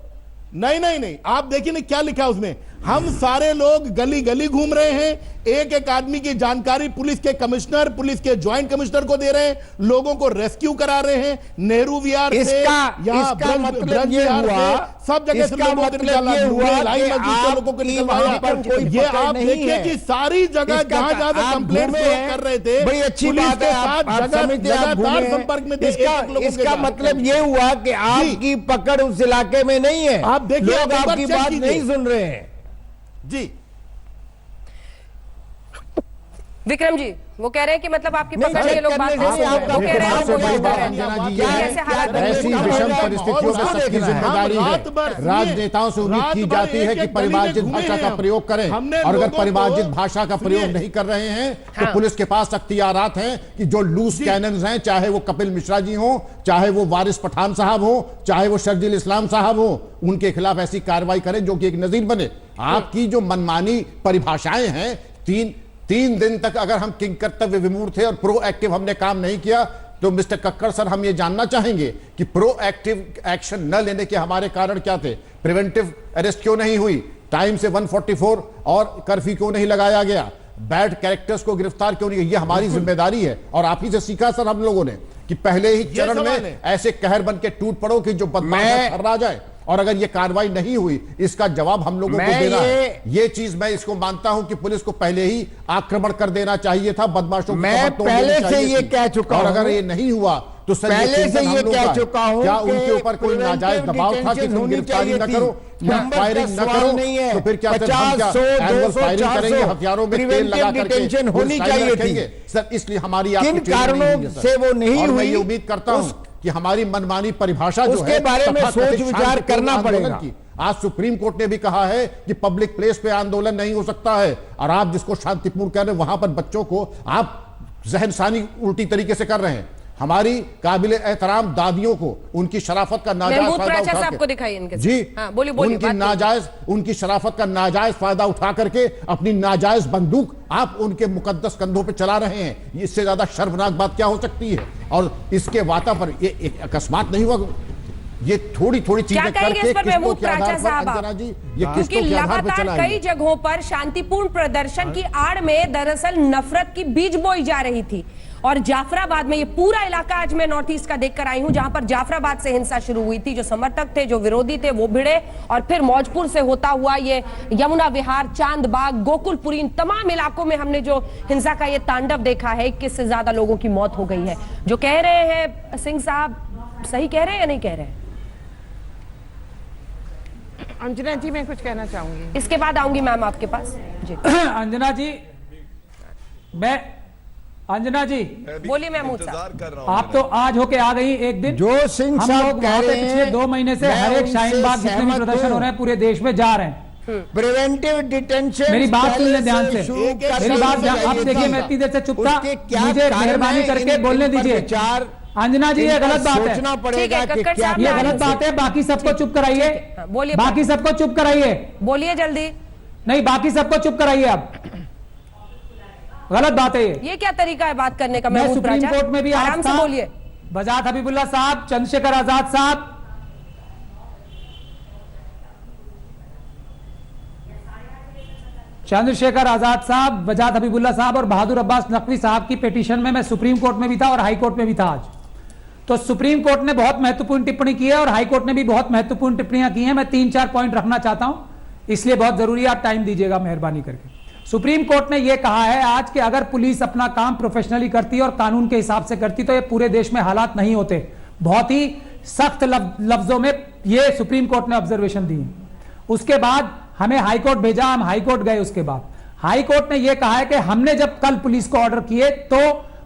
नहीं, आप देखिए ना क्या लिखा उसमें, हम सारे लोग गली गली घूम रहे हैं, एक एक आदमी की जानकारी पुलिस के कमिश्नर, पुलिस के ज्वाइंट कमिश्नर को दे रहे हैं, लोगों को रेस्क्यू करा रहे हैं, नेहरू विहार से इसका मतलब ये हुआ, सब जगह से लोगों को निकाला, लोगों को निकलवाया। ये आप देखिए कि सारी जगह जहां जहां से कंप्लेंट कर रहे थे, बड़ी अच्छी बात है, लगातार संपर्क में थे। इसका मतलब ये हुआ कि आपकी पकड़ उस इलाके में नहीं है, आप देखिए, लोग आपकी बात नहीं सुन रहे हैं जी। विक्रम जी वो कह रहे हैं कि मतलब आपकी पकड़ ये लोग बात नहीं सुन रहे, वो कह रहे हैं ऐसी विषम परिस्थितियों में सबकी जिम्मेदारी है। राजनेताओं से उम्मीद की जाती है कि परिमार्जित भाषा का प्रयोग करें, और अगर परिमार्जित भाषा का प्रयोग नहीं कर रहे हैं तो पुलिस के पास अख्तियारात हैं कि जो लूज कैनन्स हैं, चाहे वो कपिल मिश्रा जी हो, चाहे वो वारिस पठान साहब हो, चाहे वो शर्जील इस्लाम साहब हो, उनके खिलाफ ऐसी कार्रवाई करें जो कि एक नजीर बने। आपकी जो मनमानी परिभाषाएं हैं, तीन दिन तक अगर हम किंग कर्तव्य विमूढ़ थे और प्रोएक्टिव हमने काम नहीं किया, तो मिस्टर कक्कड़ सर हम ये जानना चाहेंगे कि प्रोएक्टिव एक्शन न लेने के हमारे कारण क्या थे? प्रिवेंटिव अरेस्ट क्यों नहीं हुई? टाइम से 144 और कर्फ्यू क्यों नहीं लगाया गया? बैड कैरेक्टर्स को गिरफ्तार क्यों नहीं? ये हमारी जिम्मेदारी है, और आप ही से सीखा सर हम लोगों ने कि पहले ही चरण में ऐसे कहर बन के टूट पड़ो कि जो बदमाश थर्रा जाए, और अगर ये कार्रवाई नहीं हुई इसका जवाब हम लोगों को देना है। ये चीज मैं इसको मानता हूं कि पुलिस को पहले ही आक्रमण कर देना चाहिए था, बदमाशों को मैं पहले से ये कह चुका हूं, और अगर ये नहीं हुआ तो पहले से ये कह चुका हूं क्या उनके ऊपर कोई नाजायज दबाव था कि तुम गिरफ्तारी न करो, फायरिंग न करो? नहीं है, तो फिर क्या 50, 100, 200, करेंगे, हथियारों में तेल लगा करके होनी चाहिए थी सर। इसलिए हमारी किन कारणों से वो नहीं हुई, मैं ये उम्मीद करता हूं कि हमारी मनमानी परिभाषा जो है उसके बारे में सोच विचार करना पड़ेगा। आज सुप्रीम कोर्ट ने भी कहा है कि पब्लिक प्लेस पे आंदोलन नहीं हो सकता है, और आप जिसको शांतिपूर्ण कह रहे हैं वहां पर बच्चों को आप जहनसानी उल्टी तरीके से कर रहे हैं। हमारी काबिले एहतराम दादियों को उनकी शराफत का नाजायज फायदा उठा के, जी हाँ, उनकी शराफत का नाजायज फायदा उठा करके अपनी नाजायज बंदूक आप उनके मुकद्दस कंधों पे चला रहे हैं। इससे ज्यादा शर्मनाक बात क्या हो सकती है? और इसके वाता पर ये अकस्मात नहीं हुआ, ये थोड़ी थोड़ी चीजें करके किसको के आधार पर अंजना जी, ये किसको के आधार पर चला? कई जगहों पर शांतिपूर्ण प्रदर्शन की आड़ में दरअसल नफरत की बीज बोई जा रही थी, और जाफराबाद में ये पूरा इलाका आज मैं नॉर्थ ईस्ट का देखकर आई हूं, जहां पर जाफराबाद से हिंसा शुरू हुई थी। जो समर्थक थे, जो विरोधी थे, वो भिड़े, और फिर मौजपुर से होता हुआ ये यमुना विहार, चांदबाग, गोकुलपुरी, इन तमाम इलाकों में हमने जो हिंसा का ये तांडव देखा है। 21 से ज्यादा लोगों की मौत हो गई है। जो कह रहे हैं सिंह साहब, सही कह रहे हैं या नहीं कह रहे हैं? अंजना जी मैं कुछ कहना चाहूंगी, इसके बाद आऊंगी मैम आपके पास जी। अंजना जी, मैं अंजना जी बोलिए, मैं इंतजार आप तो आज होके आ गई एक दिन। जो सिंह साहब कह रहे हैं, पिछले 2 महीने से हर एक शाहीन बाग जितने भी प्रदर्शन हो रहे हैं पूरे देश में जा रहे हैं। प्रिवेंटिव डिटेंशन, मेरी बात सुन लें ध्यान से, मेरी बात अब देखिए, मैं इतनी देर से चुप था, मुझे मेहरबानी करके बोलने दीजिए। अंजना जी ये गलत बात है, ये गलत बात है। बाकी सबको चुप कराइए, बोलिए, बाकी सबको चुप कराइए, बोलिए जल्दी। नहीं, बाकी सबको चुप कराइए, अब गलत बात है ये क्या तरीका है बात करने का? मैं सुप्रीम कोर्ट में भी आराम से बोलिए। वजाहत हबीबुल्ला साहब, चंद्रशेखर आजाद साहब, चंद्रशेखर आजाद साहब, वजाहत हबीबुल्ला साहब और बहादुर अब्बास नकवी साहब की पिटीशन में मैं सुप्रीम कोर्ट में भी था और हाई कोर्ट में भी था आज। तो सुप्रीम कोर्ट ने बहुत महत्वपूर्ण टिप्पणी की है और हाई कोर्ट ने भी बहुत महत्वपूर्ण टिप्पणियां की हैं। मैं 3-4 पॉइंट रखना चाहता हूं, इसलिए बहुत जरूरी है, आप टाइम दीजिएगा मेहरबानी करके। सुप्रीम कोर्ट ने यह कहा है आज कि अगर पुलिस अपना काम प्रोफेशनली करती और कानून के हिसाब से करती तो ये पूरे देश में हालात नहीं होते। बहुत ही सख्त लफ्जों में ये सुप्रीम कोर्ट ने ऑब्जर्वेशन दी। उसके बाद हमें हाई कोर्ट भेजा, हम हाई कोर्ट गए। उसके बाद हाई कोर्ट ने यह कहा है कि हमने जब कल पुलिस को ऑर्डर किए तो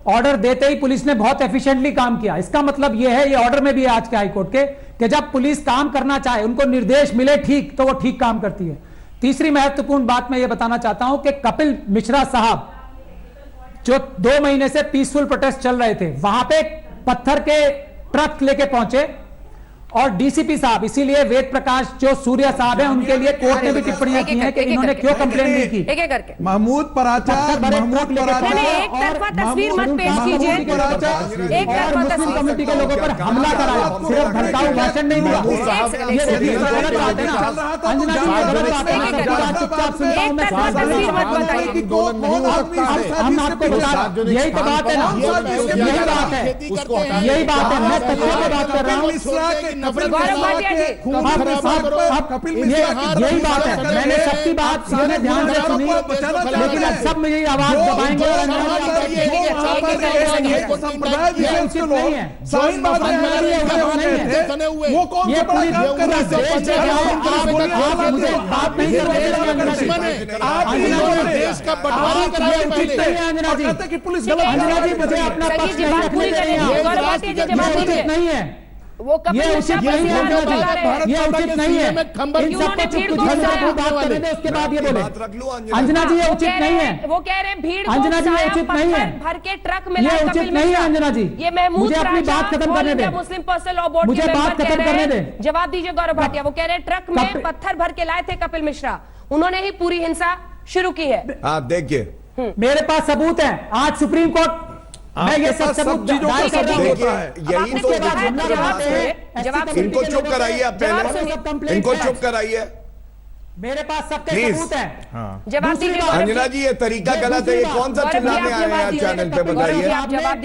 ऑर्डर देते ही पुलिस ने बहुत एफिशिएंटली काम किया। इसका मतलब यह है, ये ऑर्डर में भी है आज के हाई कोर्ट के, कि जब पुलिस काम करना चाहे, उनको निर्देश मिले ठीक, तो वो ठीक काम करती है। तीसरी महत्वपूर्ण बात मैं ये बताना चाहता हूं कि कपिल मिश्रा साहब जो 2 महीने से पीसफुल प्रोटेस्ट चल रहे थे, वहां पे पत्थर के ट्रक लेके पहुंचे और डीसीपी साहब, इसीलिए वेद प्रकाश जो सूर्य साहब हैं उनके लिए कोर्ट ने भी टिप्पणियां की हैं कि इन्होंने क्यों कंप्लेंट नहीं की। एक एक करके महमूद पराचा एक तरफा तस्वीर मत पेश कीजिए, एक तरफा मुस्लिम कम्युनिटी के लोगों पर हमला कराया, सिर्फ भड़काऊ भाषण नहीं दिया। ये देखिए गलत बात है ना अंजना जी, गलत बात है ना, चुपचाप सुनता हूं मैं। हम आपको बता, यही तो बात है ना, यही बात है, यही बात है, मैं तथ्यों की बात कर रहा हूँ। गौरव भाटिया जी, यही बात है, मैंने सबकी बात सामने ध्यान से सुनी, लेकिन अब सब में यही आवाज दबाएंगे और ये उचित नहीं है। वो कौन ये पूरी मुझे बात नहीं देश का बंटवारा कराया पहले। अंजना जी, पुलिस अंजना जी मुझे अपना पक्ष नहीं रखने दे रही है, नहीं है वो ये उचित नहीं है, ये उचित नहीं है। इन सबको बात करने दे, उसके बाद ये बोले। अंजना जी ये उचित नहीं है, वो कह रहे हैं भीड़ अंजना जी ये उचित नहीं है, भर के ट्रक में ये उचित नहीं है अंजना जी। ये महमूद मुझे अपनी बात खत्म करने दे, मुस्लिम पर्सनल लॉ बोर्ड मुझे बात खत्म करने दे। जवाब दीजिए गौरव भाटिया। वो कह रहे हैं ट्रक में पत्थर भर के लाए थे कपिल मिश्रा, उन्होंने ही पूरी हिंसा शुरू की है। देखिए मेरे पास सबूत है, आज सुप्रीम कोर्ट मैं ये सब सबूत यही तो इनको चुप कराइए, आप पहले इनको चुप कराइए। मेरे पास सबके सबूत हैं। जवाब दीजिए अंजना जी, ये तरीका गलत है, ये कौन सा चिल्लाने आए हैं चैनल पे, बताइए।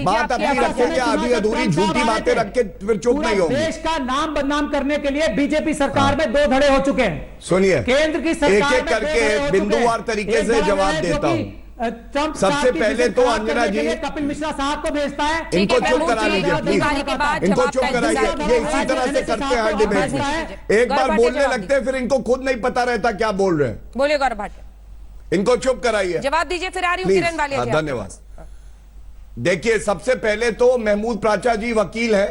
बात अपनी रखेंगे, आधी अधूरी झूठी बातें रख के फिर चुप नहीं होंगे। देश का नाम बदनाम करने के लिए बीजेपी सरकार में दो धड़े हो चुके हैं। सुनिए, केंद्र की सरकार एक एक करके बिंदुवार तरीके से जवाब देता हूँ। सबसे पहले तो अंजना जी कपिल मिश्रा साहब को भेजता है, इनको चुप करा लीजिए प्लीज, इनको चुप कराइए। ये इसी तरह से करते हैं डिबेट में, एक बार बोलने लगते हैं फिर इनको खुद नहीं पता रहता क्या बोल रहे हैं। बोलिए गौरव भाटिया, इनको चुप कराइए, जवाब दीजिए। फिर आ रही हूँ किरण वालिया जी। धन्यवाद। देखिए, सबसे पहले तो महमूद प्राचा जी वकील है,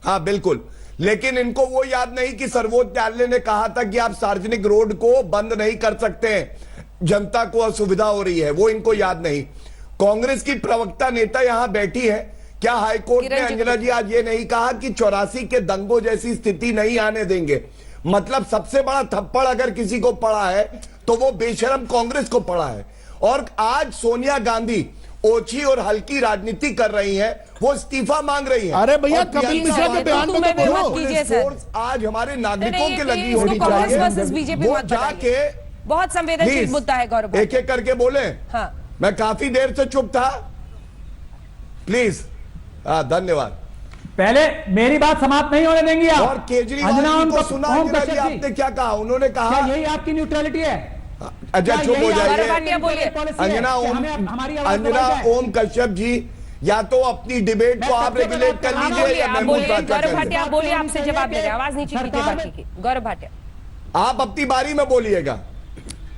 हाँ बिल्कुल, लेकिन इनको वो याद नहीं कि सर्वोच्च न्यायालय ने कहा था कि आप सार्वजनिक रोड को बंद नहीं कर सकते हैं, जनता को असुविधा हो रही है, वो इनको याद नहीं। कांग्रेस की प्रवक्ता नेता यहां बैठी है, क्या हाईकोर्ट ने अंजना जी आज ये नहीं कहा कि 84 के दंगों जैसी स्थिति नहीं आने देंगे? मतलब सबसे बड़ा थप्पड़ अगर किसी को पड़ा है तो वो बेशरम कांग्रेस को पड़ा है। और आज सोनिया गांधी ओछी और हल्की राजनीति कर रही है, वो इस्तीफा मांग रही है। अरे भैया, कपिल मिश्रा के बयान में तो बोलो। आज हमारे नागरिकों के लगी होनी चाहिए, वो जाके बहुत संवेदनशील मुद्दा है गौरव। एक एक करके बोले। हाँ। मैं काफी देर से चुप था, प्लीज। धन्यवाद। पहले मेरी बात समाप्त नहीं होने देंगे आप। और केजरीवाल जी को सुना जी आपने क्या कहा? उन्होंने कहा यही आपकी न्यूट्रलिटी है। अच्छा चुप हो जाइए। अंजना ओम कश्यप जी, या तो अपनी डिबेट को आप रेगुलेट कर लीजिए या गौरव भाटिया बोलिए, आपसे जवाब दे रहे हैं, आवाज नीचे कीजिए बाकी की। गौरव भाटिया, आप अपनी बारी में बोलिएगा।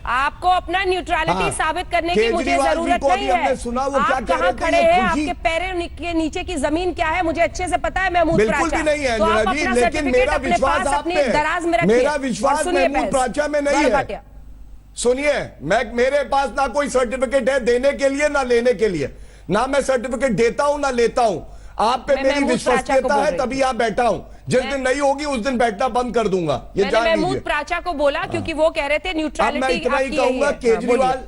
आपको अपना न्यूट्रलिटी साबित करने की मुझे जरूरत नहीं है। आप कहाँ खड़े हैं, आपके पैरों के नीचे की जमीन क्या है, मुझे अच्छे से पता है। महमूद बिल्कुल भी नहीं है अंजना जी, लेकिन मेरा विश्वास आप पे है। मेरा विश्वास महमूद प्राचा में नहीं है। सुनिए, मेरे पास ना कोई सर्टिफिकेट है देने के लिए ना लेने के लिए, ना मैं सर्टिफिकेट देता हूं ना लेता हूं। आप पे मेरी विश्वसनीयता है तभी यहाँ बैठा हूं, जिस दिन नहीं होगी उस दिन बैठना बंद कर दूंगा, ये जान लीजिए। महमूद प्राचा को बोला क्योंकि वो कह रहे थे न्यूट्रलिटी। मैं इतना ही कहूंगा केजरीवाल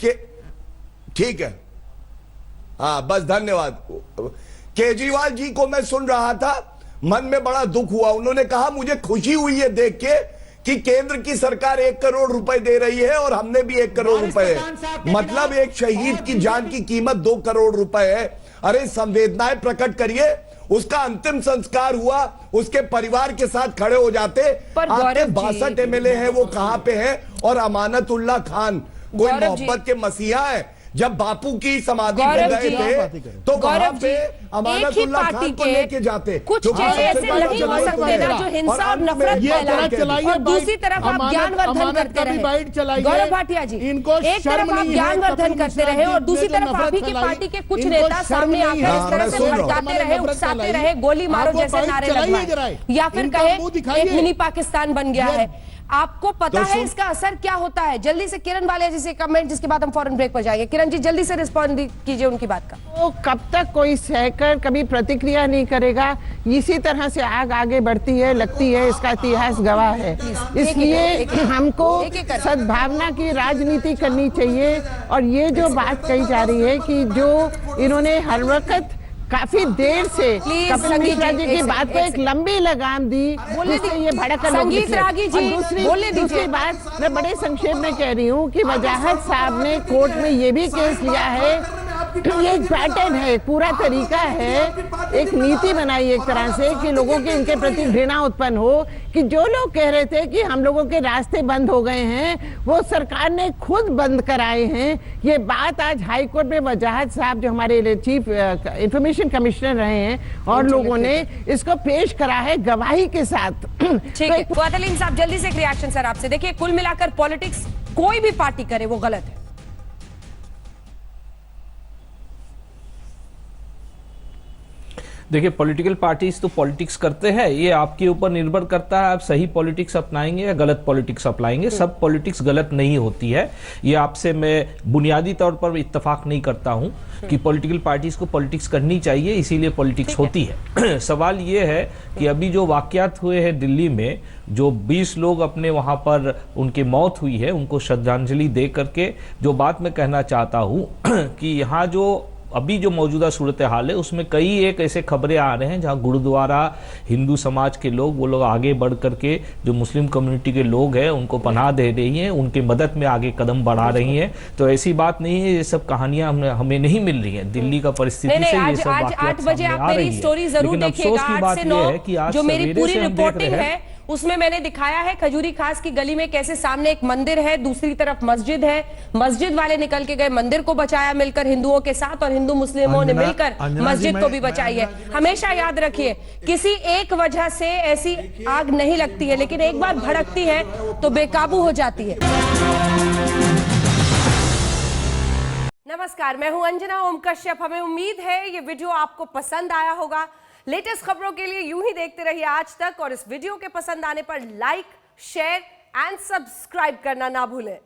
के, ठीक है, हाँ बस धन्यवाद। केजरीवाल जी को मैं सुन रहा था, मन में बड़ा दुख हुआ। उन्होंने कहा मुझे खुशी हुई है देख के कि केंद्र की सरकार 1 करोड़ रुपए दे रही है और हमने भी 1 करोड़ रुपए है, मतलब एक शहीद की जान की कीमत 2 करोड़ रुपए है। अरे संवेदनाएं प्रकट करिए, उसका अंतिम संस्कार हुआ, उसके परिवार के साथ खड़े हो जाते। आपके 62 एमएलए हैं, वो कहां पे हैं? और अमानतुल्लाह खान कोई मोहब्बत के मसीहा है? जब बापू की समाधि पे गए थे तो वहां पे अमानतुल्लाह खान को लेके जाते। कुछ चेहरे ऐसे नहीं हो सकते ना जो हिंसा और नफरत फैलाते हैं, और दूसरी तरफ आप ज्ञानवर्धन करते रहे। गौरव भाटिया जी, एक तरफ आप ज्ञानवर्धन करते रहे और दूसरी तरफ आप ही की पार्टी के कुछ नेता सामने आकर इस तरह से भड़काते रहे, उकसाते रहे, गोली मारो जैसे नारे लगवाए, या फिर कहे एक मिनी पाकिस्तान बन गया है। आपको पता है इसका असर क्या होता है? जल्दी से किरण वाले जी से कमेंट, जिसके बाद हम फौरन ब्रेक पर जाएंगे। किरण जी जल्दी से रिस्पॉन्ड कीजिए उनकी बात का। वो कब तक कोई सहकर कभी प्रतिक्रिया नहीं करेगा, इसी तरह से आग आगे बढ़ती है, लगती है, इसका इतिहास गवाह है। इसलिए हमको सद्भावना की राजनीति करनी चाहिए। और ये जो बात कही जा रही है कि जो इन्होंने हर वक्त काफी देर से कपिल मिश्रा जी की बात को एक लंबी लगाम दी, जिससे ये भड़क दूसरी बात मैं बड़े संक्षेप में कह रही हूँ कि वजाहत साहब ने कोर्ट में ये भी केस लिया है। ये एक पैटर्न है, पूरा तरीका है, एक नीति बनाई एक तरह से कि लोगों के इनके प्रति घृणा उत्पन्न हो, कि जो लोग कह रहे थे कि हम लोगों के रास्ते बंद हो गए हैं वो सरकार ने खुद बंद कराए हैं। ये बात आज हाई कोर्ट में वजाहत साहब जो हमारे चीफ इंफॉर्मेशन कमिश्नर रहे हैं और लोगों ने इसको पेश करा है गवाही के साथ। ठीक है फुआद हलीम साहब, जल्दी से एक रिएक्शन सर आपसे। देखिए कुल मिलाकर पॉलिटिक्स कोई भी पार्टी करे वो गलत है। देखिए पॉलिटिकल पार्टीज तो पॉलिटिक्स करते हैं, ये आपके ऊपर निर्भर करता है आप सही पॉलिटिक्स अपनाएंगे या गलत पॉलिटिक्स अपनाएंगे। सब पॉलिटिक्स गलत नहीं होती है, ये आपसे मैं बुनियादी तौर पर इत्तेफाक नहीं करता हूं कि पॉलिटिकल पार्टीज को पॉलिटिक्स करनी चाहिए, इसीलिए पॉलिटिक्स होती है। सवाल ये है कि अभी जो वाकयात हुए हैं दिल्ली में, जो 20 लोग अपने वहां पर उनकी मौत हुई है, उनको श्रद्धांजलि दे करके जो बात मैं कहना चाहता हूं कि यहाँ जो अभी जो मौजूदा सूरत हाल है उसमें कई एक ऐसे खबरें आ रहे हैं जहां गुरुद्वारा, हिंदू समाज के लोग, वो लोग आगे बढ़ करके जो मुस्लिम कम्युनिटी के लोग हैं उनको पनाह दे रही हैं, उनकी मदद में आगे कदम बढ़ा रही हैं। तो ऐसी बात नहीं है, ये सब कहानियां हमें नहीं मिल रही हैं। दिल्ली का परिस्थिति से ये सब आज 8 बजे आप मेरी स्टोरी जरूर देखिएगा। 8 से 9 जो मेरी पूरी रिपोर्टिंग है उसमें मैंने दिखाया है खजूरी खास की गली में कैसे सामने एक मंदिर है, दूसरी तरफ मस्जिद है, मस्जिद वाले निकल के गए, मंदिर को बचाया मिलकर हिंदुओं के साथ, और हिंदू मुस्लिमों ने मिलकर मस्जिद को भी बचाई है। हमेशा याद रखिए किसी एक वजह से ऐसी आग नहीं लगती है, लेकिन एक बार भड़कती है तो बेकाबू हो जाती है। नमस्कार, मैं हूं अंजना ओम कश्यप। हमें उम्मीद है ये वीडियो आपको पसंद आया होगा। लेटेस्ट खबरों के लिए यूं ही देखते रहिए आज तक, और इस वीडियो के पसंद आने पर लाइक, शेयर एंड सब्सक्राइब करना ना भूलें।